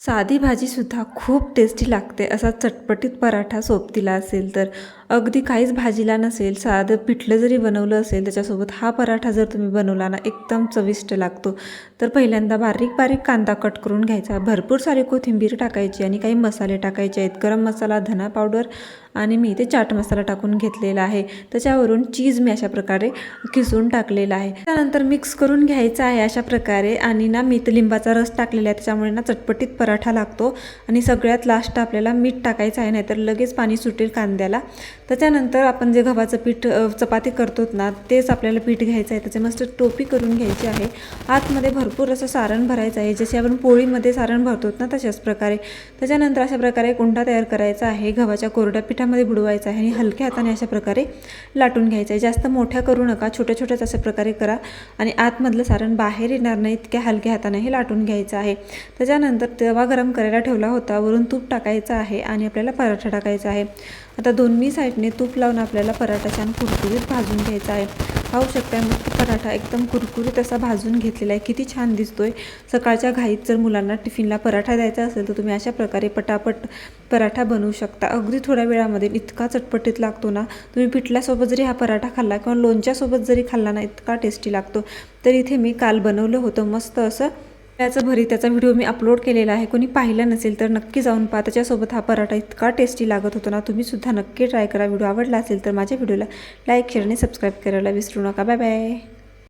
साधी भाजीसुद्धा खूप टेस्टी लागते. असा चटपटीत पराठा सोबतीला असेल तर अगदी काहीच भाजीला नसेल, साधं पिठलं जरी बनवलं असेल त्याच्यासोबत हा पराठा जर तुम्ही बनवला ना, एकदम चविष्ट लागतो. तर पहिल्यांदा बारीक बारीक कांदा कट करून घ्यायचा, भरपूर सारी कोथिंबीर टाकायची आणि काही मसाले टाकायचे आहेत. गरम मसाला, धना पावडर आणि मी इथे चाट मसाला टाकून घेतलेला आहे. त्याच्यावरून चीज मी अशा प्रकारे किसून टाकलेला आहे. त्यानंतर मिक्स करून घ्यायचं आहे अशा प्रकारे. आणि ना मी इथं लिंबाचा रस टाकलेला आहे, त्याच्यामुळे ना चटपटीत पराठा लागतो. आणि सगळ्यात लास्ट आपल्याला मीठ टाकायचं आहे, नाहीतर लगेच पाणी सुटेल कांद्याला. त्याच्यानंतर आपण जे गव्हाचं पीठ चपाती करतो ना, तेच आपल्याला पीठ घ्यायचं आहे. त्याचे मस्त टोपी करून घ्यायची आहे. आतमध्ये भरपूर असं सारण भरायचं आहे, जसे आपण पोळीमध्ये सारण भरतो ना तशाच प्रकारे. त्याच्यानंतर अशा प्रकारे कुंडा तयार करायचा आहे, गव्हाच्या कोरड्या पिठामध्ये बुडवायचा आहे आणि हलक्या हाताने अशा प्रकारे लाटून घ्यायचं आहे. जास्त मोठ्या करू नका, छोट्या छोट्याच अशा प्रकारे करा आणि आतमधलं सारण बाहेर येणार नाही इतक्या हलक्या हाताने हे लाटून घ्यायचं आहे. त्याच्यानंतर तवा गरम करायला ठेवला होता, वरून तूप टाकायचं आहे आणि आपल्याला पराठा टाकायचा आहे. आता दोन्ही साईडने तूप लावून आपल्याला पराठा छान कुरकुरीत भाजून घ्यायचा आहे. पाहू शकता मस्त पराठा एकदम कुरकुरीत असा भाजून घेतलेला आहे. किती छान दिसतोय. सकाळच्या घाईत जर मुलांना टिफिनला पराठा द्यायचा असेल तर तुम्ही अशा प्रकारे पटापट पराठा बनवू शकता. अगदी थोड्या वेळामध्ये इतका चटपटीत लागतो ना, तुम्ही पिठल्यासोबत जरी हा पराठा खाल्ला किंवा लोणच्यासोबत जरी खाल्ला ना, इतका टेस्टी लागतो. तर इथे मी काल बनवलं होतं मस्त असं त्याचं भरीत, त्याचा व्हिडिओ मी अपलोड केलेला आहे. कोणी पाहिलं नसेल तर नक्की जाऊन पहा. त्याच्यासोबत हा पराठा इतका टेस्टी लागत होता ना, तुम्ही सुद्धा नक्की ट्राय करा. व्हिडिओ आवडला असेल तर माझ्या व्हिडिओला लाईक, शेअर आणि सबस्क्राईब करायला विसरू नका. Bye bye.